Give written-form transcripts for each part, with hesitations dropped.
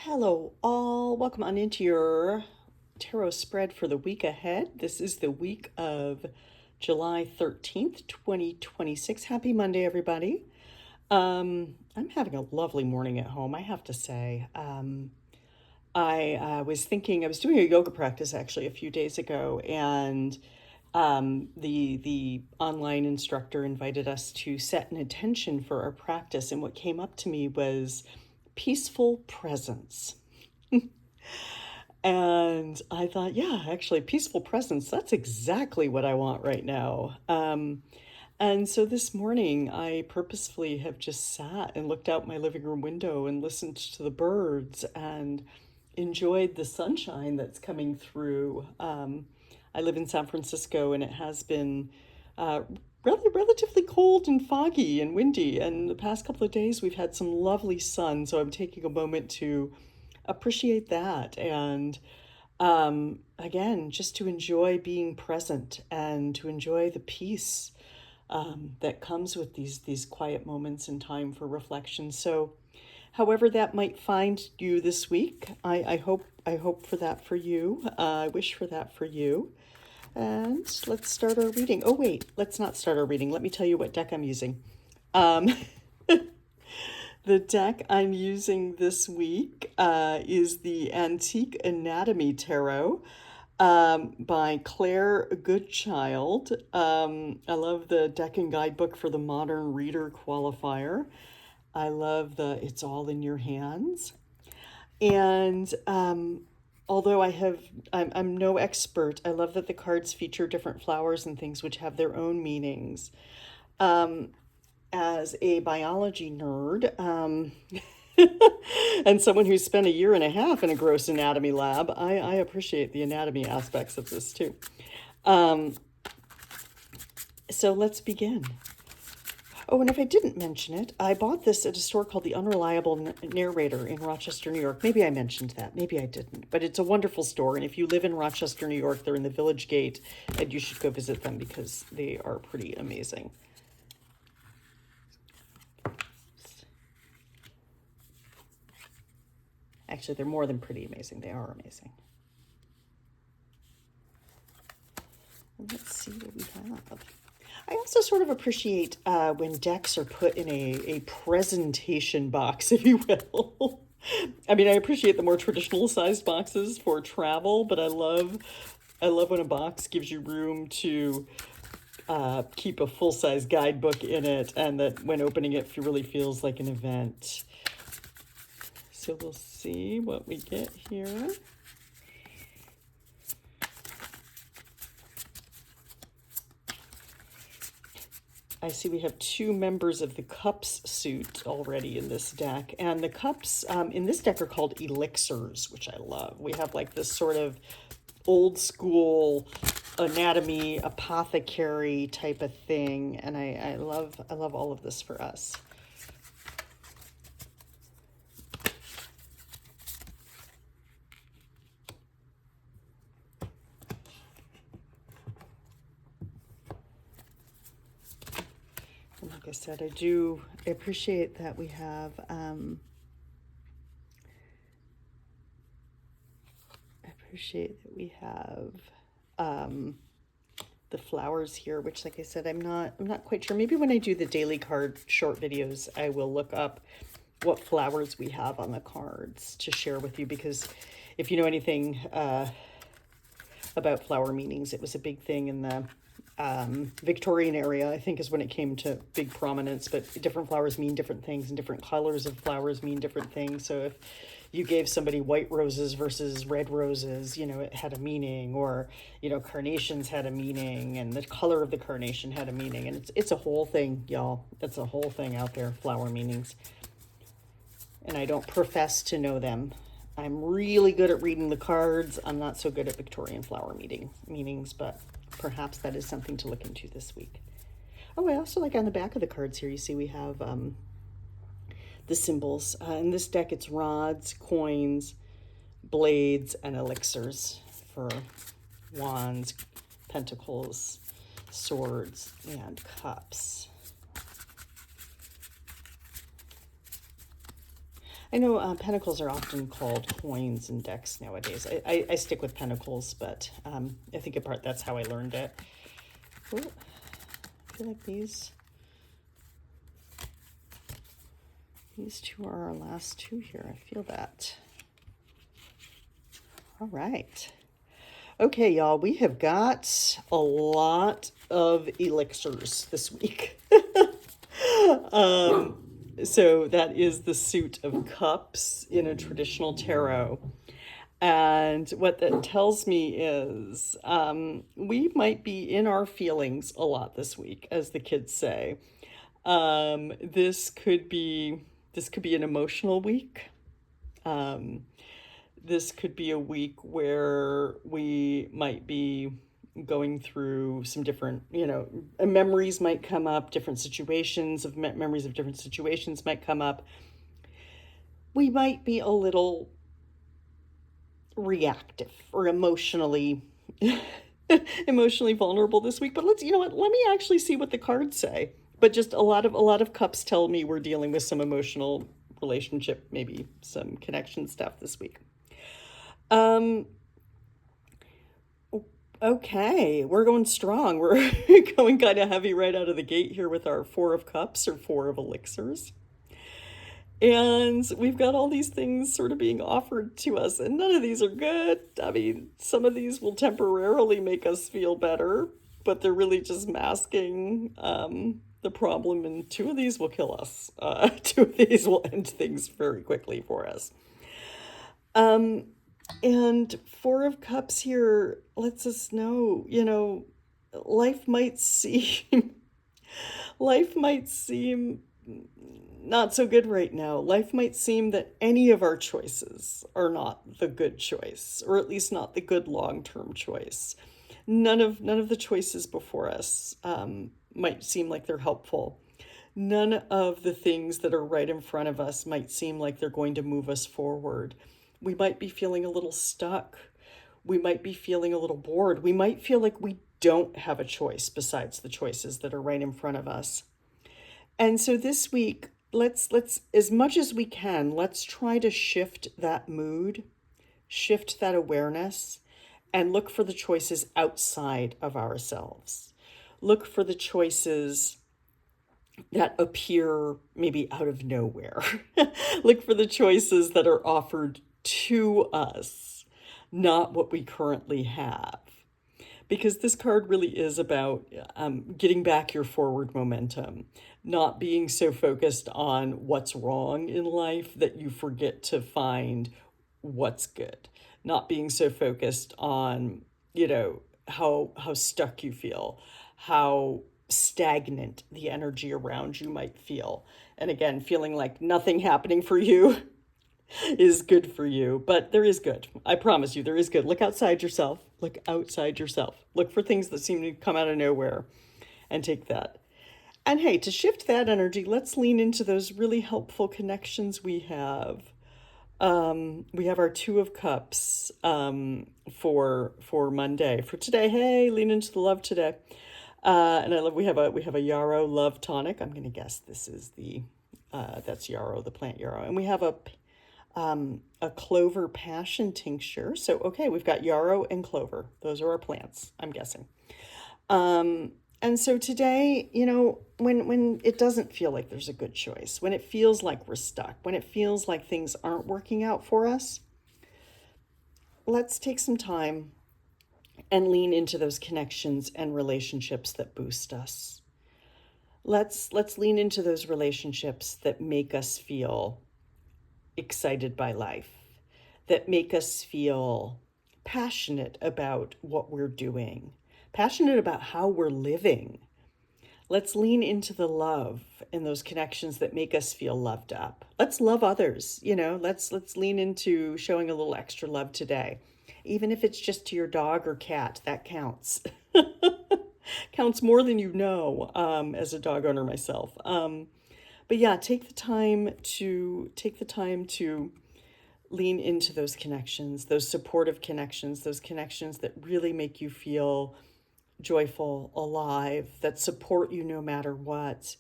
Hello, all. Welcome on into your tarot spread for the week ahead. This is the week of July 13th, 2026. Happy Monday, everybody. I'm having a lovely morning at home, I have to say. I was thinking, I was doing a yoga practice actually a few days ago, and the online instructor invited us to set an intention for our practice. And what came up to me was peaceful presence. And I thought, yeah, actually, peaceful presence, that's exactly what I want right now. And so this morning, I purposefully have just sat and looked out my living room window and listened to the birds and enjoyed the sunshine that's coming through. I live in San Francisco, and it has been uh, relatively cold and foggy and windy. And the past couple of days, we've had some lovely sun. So I'm taking a moment to appreciate that. And again, just to enjoy being present and to enjoy the peace that comes with these quiet moments in time for reflection. So, however that might find you this week, I hope for that for you. I wish for that for you. And let's start our reading. Oh wait, let's not start our reading. Let me tell you what deck I'm using. Um, The deck I'm using this week is the Antique Anatomy Tarot by Claire Goodchild. I love the deck and guidebook for the modern reader qualifier. I love the It's All in Your Hands. And although I'm no expert, I love that the cards feature different flowers and things which have their own meanings. As a biology nerd, and someone who's spent a year and a half in a gross anatomy lab, I appreciate the anatomy aspects of this too. So let's begin. Oh, and if I didn't mention it, I bought this at a store called The Unreliable Narrator in Rochester, New York. Maybe I mentioned that. Maybe I didn't. But it's a wonderful store. And if you live in Rochester, New York, they're in the Village Gate, and you should go visit them because they are pretty amazing. Actually, they're more than pretty amazing. They are amazing. Let's see what we have. I also sort of appreciate when decks are put in a presentation box, if you will. I mean, I appreciate the more traditional sized boxes for travel, but I love when a box gives you room to keep a full size guidebook in it, and that when opening it really feels like an event. So we'll see what we get here. I see we have two members of the Cups suit already in this deck. And the Cups in this deck are called elixirs, which I love. We have like this sort of old school anatomy, apothecary type of thing. And I love all of this for us. Like I said, I do appreciate that we have the flowers here, which, like I said, I'm not quite sure. Maybe when I do the daily card short videos, I will look up what flowers we have on the cards to share with you, because if you know anything about flower meanings, it was a big thing in the Victorian area, I think, is when it came to big prominence. But different flowers mean different things, and different colors of flowers mean different things. So if you gave somebody white roses versus red roses, it had a meaning. Or carnations had a meaning, and the color of the carnation had a meaning. And it's a whole thing, y'all. It's a whole thing out there, flower meanings. And I don't profess to know them. I'm really good at reading the cards. I'm not so good at Victorian flower meanings, but perhaps that is something to look into this week. Oh, I also like on the back of the cards here, you see we have the symbols. In this deck, it's rods, coins, blades, and elixirs for wands, pentacles, swords, and cups. I know pentacles are often called coins in decks nowadays. I stick with pentacles, but I think in part that's how I learned it. Ooh, I feel like these two are our last two here. I feel that. All right. Okay, y'all, we have got a lot of elixirs this week. So that is the suit of cups in a traditional tarot. And what that tells me is we might be in our feelings a lot this week, as the kids say. This could be an emotional week. This could be a week where we might be going through some different, memories might come up, different situations of memories of different situations might come up. We might be a little reactive or emotionally emotionally vulnerable this week, but let me actually see what the cards say. But just a lot of cups tell me we're dealing with some emotional relationship, maybe some connection stuff this week. Okay, we're going strong. We're going kind of heavy right out of the gate here with our Four of Cups or Four of Elixirs. And we've got all these things sort of being offered to us, and none of these are good. I mean, some of these will temporarily make us feel better, but they're really just masking the problem, and two of these will kill us. Two of these will end things very quickly for us. And Four of Cups here lets us know, life might seem life might seem not so good right now. Life might seem that any of our choices are not the good choice, or at least not the good long-term choice. None of the choices before us might seem like they're helpful. None of the things that are right in front of us might seem like they're going to move us forward. We might be feeling a little stuck. We might be feeling a little bored. We might feel like we don't have a choice besides the choices that are right in front of us. And so this week, let's as much as we can, let's try to shift that mood, shift that awareness, and look for the choices outside of ourselves. Look for the choices that appear maybe out of nowhere. Look for the choices that are offered to us, not what we currently have. Because this card really is about getting back your forward momentum, not being so focused on what's wrong in life that you forget to find what's good, not being so focused on, how stuck you feel, how stagnant the energy around you might feel. And again, feeling like nothing happening for you is good for you, but there is good. I promise you, there is good. Look outside yourself. Look outside yourself. Look for things that seem to come out of nowhere and take that. And hey, to shift that energy, let's lean into those really helpful connections we have. We have our Two of Cups for Monday. For today, hey, lean into the love today. And I love we have a yarrow love tonic. I'm gonna guess this is the that's yarrow, the plant yarrow, and we have a clover passion tincture. So okay, we've got yarrow and clover. Those are our plants, I'm guessing. And so today, when it doesn't feel like there's a good choice, when it feels like we're stuck, when it feels like things aren't working out for us, let's take some time and lean into those connections and relationships that boost us. Let's lean into those relationships that make us feel excited by life, that make us feel passionate about what we're doing, passionate about how we're living. Let's lean into the love and those connections that make us feel loved up. Let's love others, let's lean into showing a little extra love today. Even if it's just to your dog or cat, that counts. Counts more than as a dog owner myself. But yeah, take the time to lean into those connections, those supportive connections, those connections that really make you feel joyful, alive, that support you no matter what.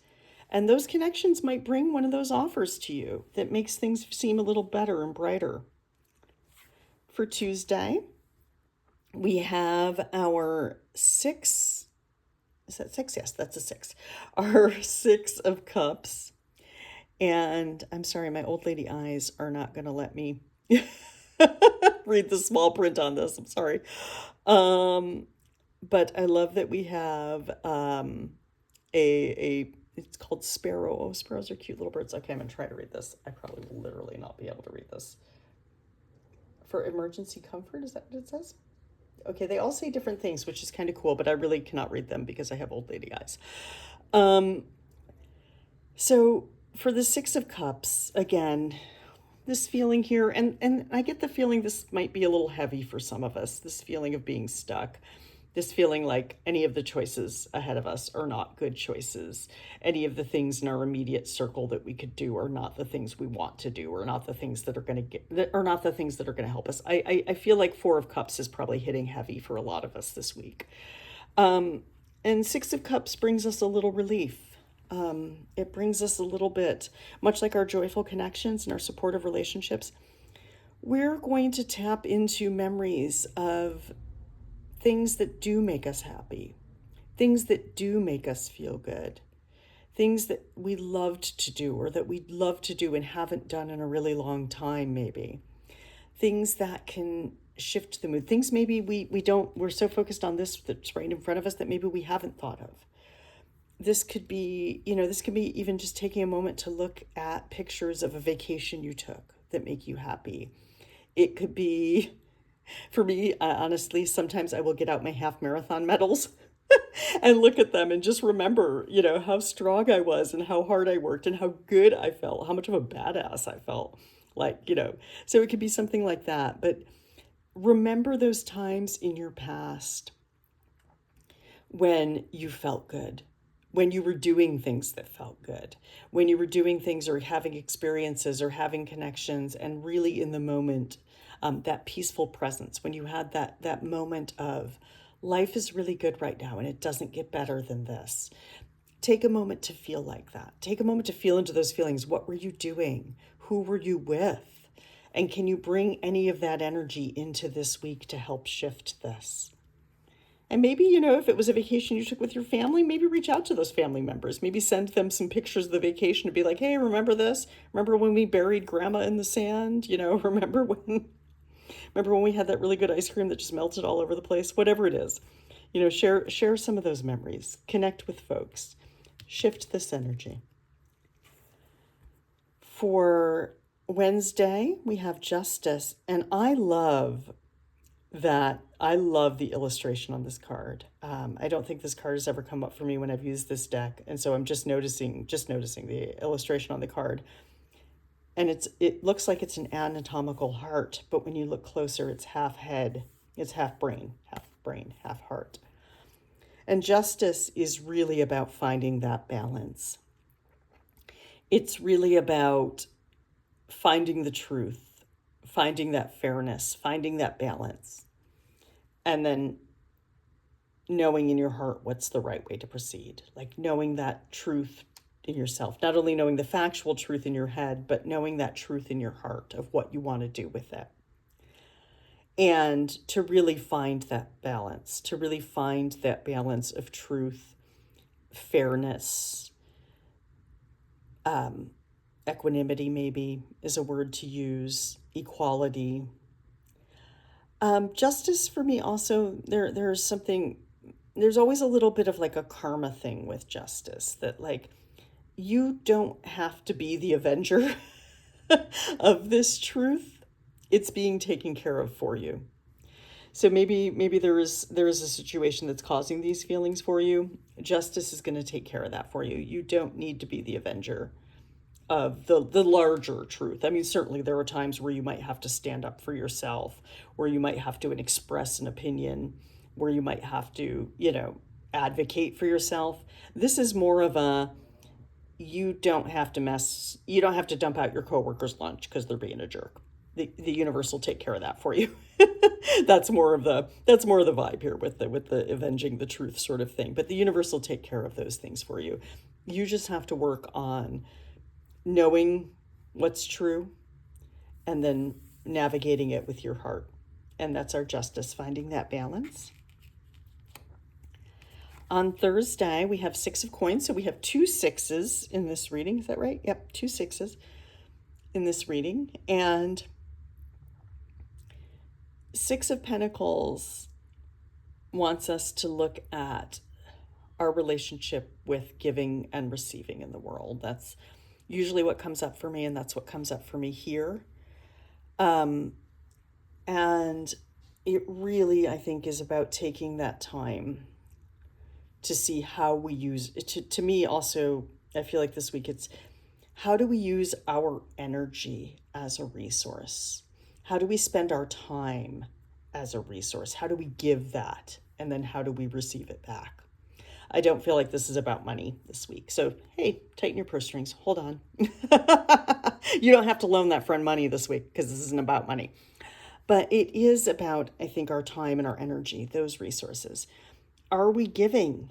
And those connections might bring one of those offers to you that makes things seem a little better and brighter. For Tuesday, we have our six. Is that six? Yes, that's a six. Our Six of Cups. And I'm sorry, my old lady eyes are not going to let me read the small print on this. I'm sorry. Um, but I love that we have a it's called sparrow. Oh, sparrows are cute little birds. Okay, I'm gonna try to read this. I probably will literally not be able to read this. For emergency comfort, is that what it says? Okay, they all say different things, which is kind of cool, but I really cannot read them because I have old lady eyes. Um, so for the Six of Cups, again, this feeling here, and I get the feeling this might be a little heavy for some of us, this feeling of being stuck, this feeling like any of the choices ahead of us are not good choices. Any of the things in our immediate circle that we could do are not the things we want to do, or not the things that are going to get, that are not the things that are going to help us. I feel like Four of Cups is probably hitting heavy for a lot of us this week. And Six of Cups brings us a little relief. It brings us a little bit, much like our joyful connections and our supportive relationships. We're going to tap into memories of things that do make us happy, things that do make us feel good, things that we loved to do or that we'd love to do and haven't done in a really long time, maybe. Things that can shift the mood. Things maybe we don't, we're so focused on this that's right in front of us that maybe we haven't thought of. This could be, this could be even just taking a moment to look at pictures of a vacation you took that make you happy. It could be, for me, honestly, sometimes I will get out my half marathon medals and look at them and just remember, how strong I was and how hard I worked and how good I felt, how much of a badass I felt. So it could be something like that. But remember those times in your past when you felt good, when you were doing things that felt good, when you were doing things or having experiences or having connections and really in the moment, that peaceful presence, when you had that moment of life is really good right now and it doesn't get better than this. Take a moment to feel like that. Take a moment to feel into those feelings. What were you doing? Who were you with? And can you bring any of that energy into this week to help shift this? And maybe, if it was a vacation you took with your family, maybe reach out to those family members. Maybe send them some pictures of the vacation and be like, hey, remember this? Remember when we buried grandma in the sand? Remember when we had that really good ice cream that just melted all over the place? Whatever it is, share some of those memories. Connect with folks. Shift this energy. For Wednesday, we have Justice. And I love the illustration on this card. I don't think this card has ever come up for me when I've used this deck. And so I'm just noticing the illustration on the card. And it looks like it's an anatomical heart, but when you look closer, it's half head, it's half brain, half heart. And justice is really about finding that balance. It's really about finding the truth, finding that fairness, finding that balance, and then knowing in your heart what's the right way to proceed. Like knowing that truth in yourself, not only knowing the factual truth in your head, but knowing that truth in your heart of what you want to do with it. And to really find that balance, of truth, fairness, equanimity maybe is a word to use, equality. Justice for me also, there's always a little bit of like a karma thing with justice, that like you don't have to be the avenger of this truth. It's being taken care of for you. So maybe there is a situation that's causing these feelings for you. Justice is going to take care of that for you. You don't need to be the avenger of the larger truth. I mean, certainly there are times where you might have to stand up for yourself, where you might have to express an opinion, where you might have to, advocate for yourself. This is more of a, you don't have to dump out your coworker's lunch because they're being a jerk. The universe will take care of that for you. That's more of the vibe here with the avenging the truth sort of thing. But the universe will take care of those things for you. You just have to work on knowing what's true and then navigating it with your heart. And that's our justice, finding that balance. On Thursday, we have 6 of coins. So we have 2 6s in this reading. Is that right? Yep, 2 6s in this reading. And 6 of Pentacles wants us to look at our relationship with giving and receiving in the world. That's usually what comes up for me, and that's what comes up for me here. And it really, I think, is about taking that time to see how we use it. To me, also, I feel like this week it's how do we use our energy as a resource? How do we spend our time as a resource? How do we give that? And then how do we receive it back? I don't feel like this is about money this week. So, hey, tighten your purse strings. Hold on. You don't have to loan that friend money this week because this isn't about money. But it is about, I think, our time and our energy, those resources. Are we giving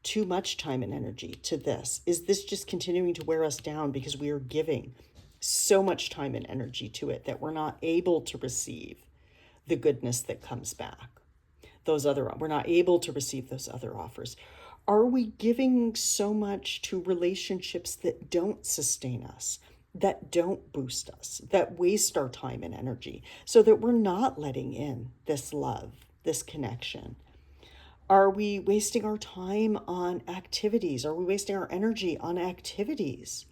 too much time and energy to this? Is this just continuing to wear us down because we are giving so much time and energy to it that we're not able to receive the goodness that comes back? We're not able to receive those other offers. Are we giving so much to relationships that don't sustain us, that don't boost us, that waste our time and energy, so that we're not letting in this love, this connection? Are we wasting our time on activities? Are we wasting our energy on activities?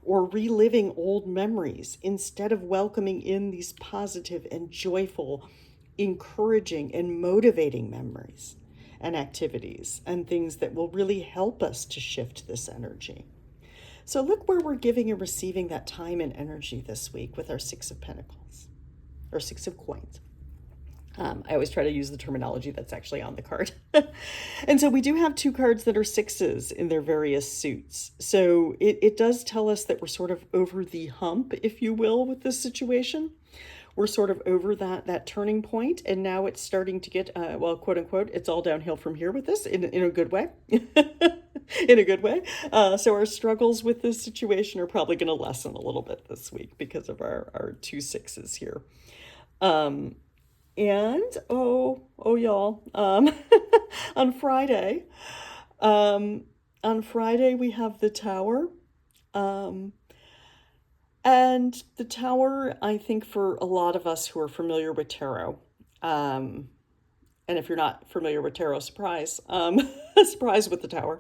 Or reliving old memories instead of welcoming in these positive and joyful, encouraging and motivating memories and activities and things that will really help us to shift this energy? So look where we're giving and receiving that time and energy this week with our 6 of Pentacles, or 6 of Coins. I always try to use the terminology that's actually on the card. And so we do have 2 cards that are 6s in their various suits. So it does tell us that we're sort of over the hump, if you will, with this situation. We're sort of over that turning point, and now it's starting to get, well, quote unquote, it's all downhill from here with this in a good way. In a good way. So our struggles with this situation are probably going to lessen a little bit this week because of our 2 6s here. And y'all, on Friday, we have the Tower. And the Tower, I think for a lot of us who are familiar with tarot, and if you're not familiar with tarot, surprise, surprise with the Tower.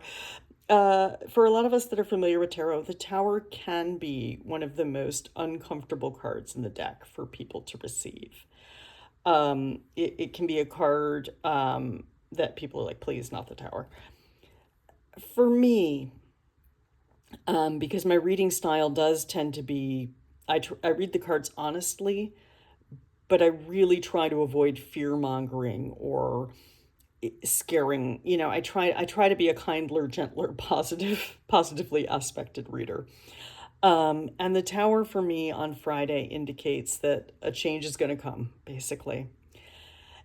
For a lot of us that are familiar with tarot, the Tower can be one of the most uncomfortable cards in the deck for people to receive. It can be a card that people are like, please, not the Tower. For me, because my reading style does tend to be, I read the cards honestly, but I really try to avoid fear-mongering or scaring. I try to be a kindler, gentler, positively aspected reader. And the Tower for me on Friday indicates that a change is going to come, basically.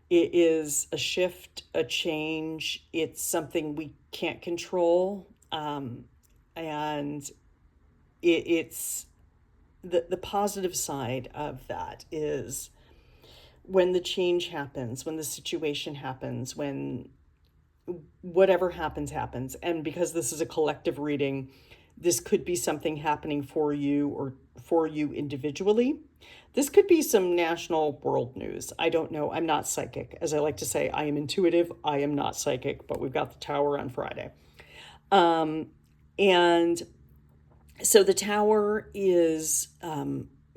It is a shift, a change. It's something we can't control. And it's the positive side of that is when the change happens, when the situation happens, when whatever happens. And because this is a collective reading, this could be something happening for you or for you individually. This could be some national world news. I don't know. I'm not psychic. As I like to say, I am intuitive. I am not psychic, but we've got the Tower on Friday. And so the Tower is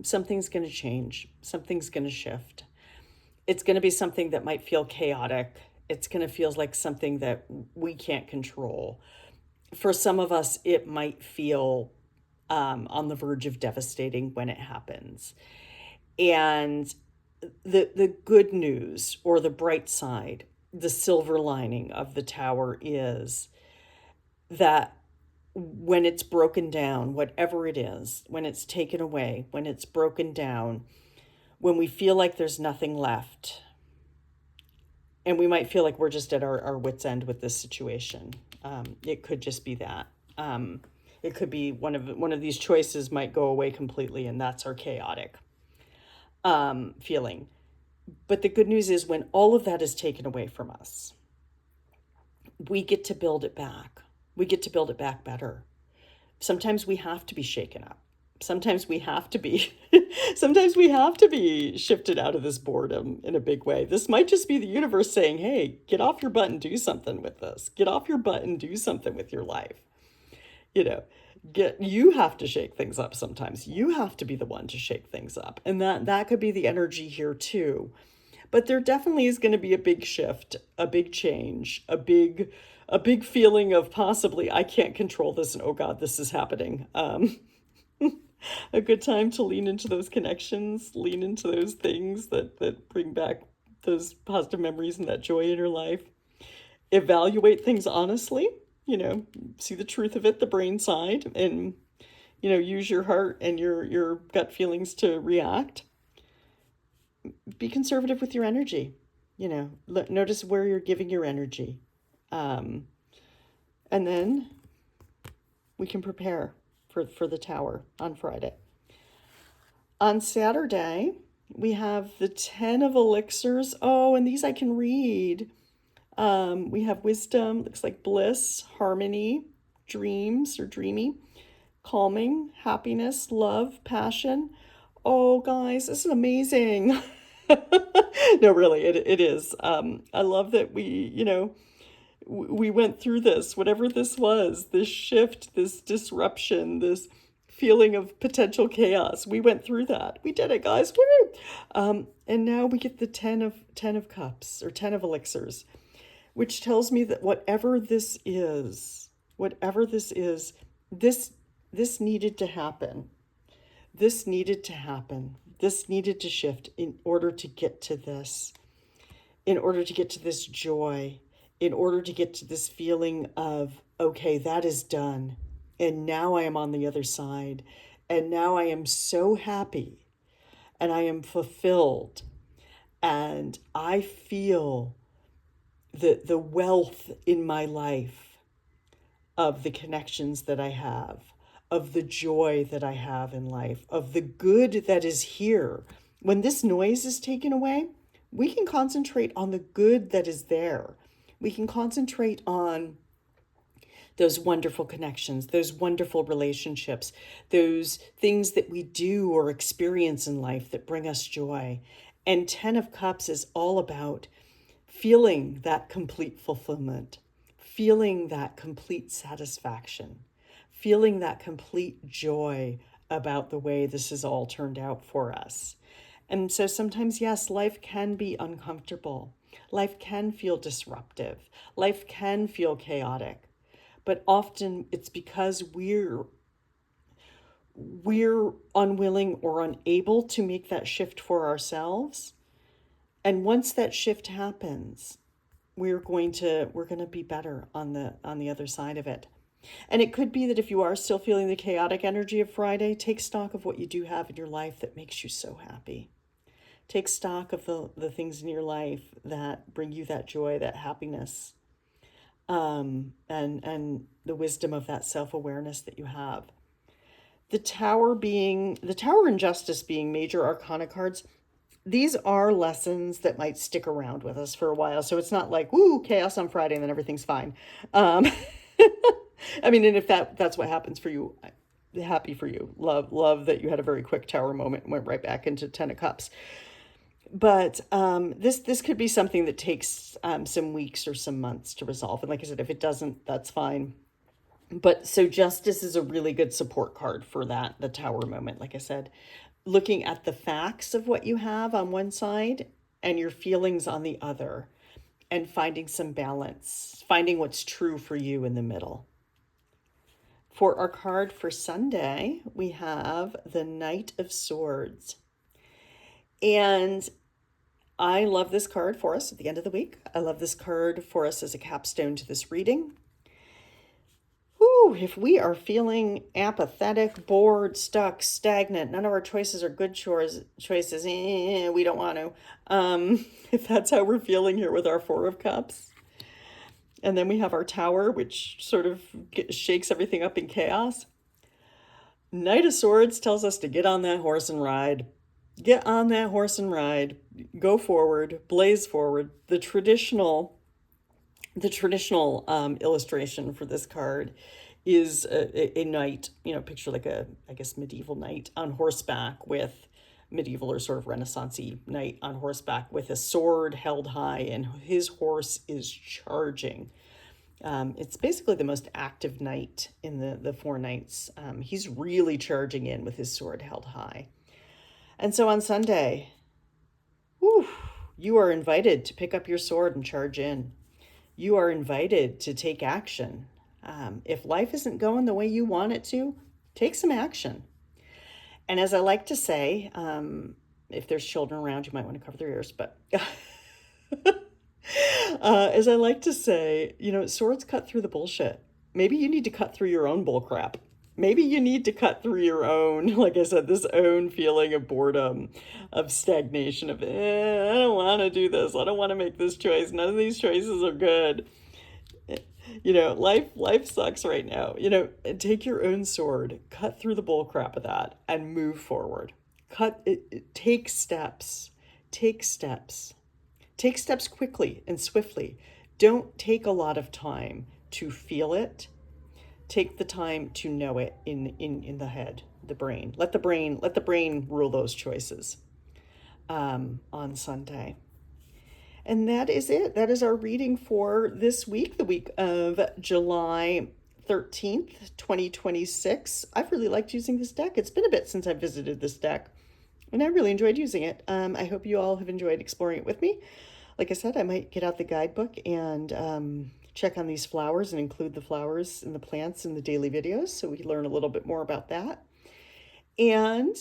something's going to change. Something's going to shift. It's going to be something that might feel chaotic. It's going to feel like something that we can't control. For some of us, it might feel on the verge of devastating when it happens. And the good news, or the bright side, the silver lining of the Tower is that when it's broken down, whatever it is, when it's taken away, when it's broken down, when we feel like there's nothing left, and we might feel like we're just at our wits' end with this situation. It could just be that. It could be one of these choices might go away completely, and that's our chaotic feeling. But the good news is when all of that is taken away from us, we get to build it back. We get to build it back better. Sometimes we have to be shaken up. Sometimes we have to be sometimes we have to be shifted out of this boredom in a big way. This might just be the universe saying, "Hey, get off your butt and do something with this. Get off your butt and do something with your life." You know, you have to shake things up sometimes. You have to be the one to shake things up. And that could be the energy here too. But there definitely is going to be a big shift, a big change, a big feeling of possibly I can't control this and oh God, this is happening. A good time to lean into those connections, lean into those things that bring back those positive memories and that joy in your life. Evaluate things honestly, see the truth of it, the brain side, and use your heart and your gut feelings to react. Be conservative with your energy. Notice where you're giving your energy. And then we can prepare for the tower on Friday. On Saturday, we have the 10 of elixirs. Oh, and these I can read. We have wisdom, looks like bliss, harmony, dreams or dreamy, calming, happiness, love, passion. Oh, guys, this is amazing. No, really, it is. I love that we went through this, whatever this was, this shift, this disruption, this feeling of potential chaos. We went through that. We did it, guys. Woo! And now we get the 10 of cups or 10 of elixirs, which tells me that whatever this is, this needed to happen. This needed to happen. This needed to shift in order to get to this, in order to get to this joy, in order to get to this feeling of, okay, that is done. And now I am on the other side. And now I am so happy and I am fulfilled. And I feel the wealth in my life of the connections that I have, of the joy that I have in life, of the good that is here. When this noise is taken away, we can concentrate on the good that is there. We can concentrate on those wonderful connections, those wonderful relationships, those things that we do or experience in life that bring us joy. And 10 of Cups is all about feeling that complete fulfillment, feeling that complete satisfaction, feeling that complete joy about the way this has all turned out for us. And so sometimes, yes, life can be uncomfortable. Life can feel disruptive. Life can feel chaotic. But often it's because we're unwilling or unable to make that shift for ourselves. And once that shift happens, we're going to be better on the other side of it. And it could be that if you are still feeling the chaotic energy of Friday, take stock of what you do have in your life that makes you so happy. Take stock of the things in your life that bring you that joy, that happiness, and the wisdom of that self-awareness that you have. The Tower and Justice being major arcana cards, these are lessons that might stick around with us for a while. So it's not like, woo, chaos on Friday and then everything's fine. I mean, and if that's what happens for you, happy for you. Love that you had a very quick Tower moment and went right back into 10 of Cups. But this could be something that takes some weeks or some months to resolve. And like I said, if it doesn't, that's fine. But so Justice is a really good support card for that, the Tower moment. Like I said, looking at the facts of what you have on one side and your feelings on the other, and finding some balance, finding what's true for you in the middle. For our card for Sunday, we have the Knight of Swords. And I love this card for us at the end of the week. I love this card for us as a capstone to this reading. Whew, if we are feeling apathetic, bored, stuck, stagnant, none of our choices are good choices, we don't want to. If that's how we're feeling here with our 4 of Cups, And then we have our tower, which sort of shakes everything up in chaos. Knight of Swords tells us to get on that horse and ride. Get on that horse and ride. Go forward, blaze forward. The traditional illustration for this card is a knight, picture like a, I guess, medieval knight on horseback with medieval or sort of Renaissance-y knight on horseback with a sword held high, and his horse is charging. It's basically the most active knight in the four knights. He's really charging in with his sword held high. And so on Sunday, whew, you are invited to pick up your sword and charge in. You are invited to take action. If life isn't going the way you want it to, take some action. And as I like to say, if there's children around, you might want to cover their ears, but as I like to say, swords cut through the bullshit. Maybe you need to cut through your own bullcrap. Maybe you need to cut through your own, like I said, this own feeling of boredom, of stagnation, of, I don't want to do this. I don't want to make this choice. None of these choices are good. Life sucks right now. Take your own sword, cut through the bullcrap of that, and move forward. Take steps. Take steps. Take steps quickly and swiftly. Don't take a lot of time to feel it. Take the time to know it in the head, the brain. Let the brain rule those choices on Sunday. And that is it. That is our reading for this week, the week of July 13th, 2026. I've really liked using this deck. It's been a bit since I visited this deck, and I really enjoyed using it. I hope you all have enjoyed exploring it with me. Like I said, I might get out the guidebook and check on these flowers and include the flowers and the plants in the daily videos so we can learn a little bit more about that. And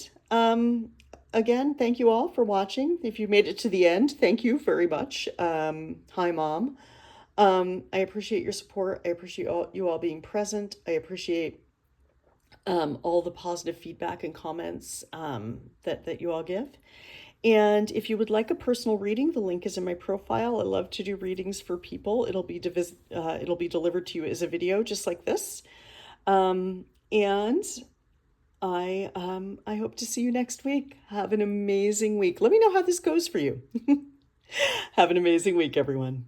again, thank you all for watching. If you made it to the end, thank you very much. Hi, Mom. I appreciate your support. I appreciate you all being present. I appreciate all the positive feedback and comments that you all give. And if you would like a personal reading, the link is in my profile. I love to do readings for people. It'll be delivered to you as a video, just like this. And I hope to see you next week. Have an amazing week. Let me know how this goes for you. Have an amazing week, everyone.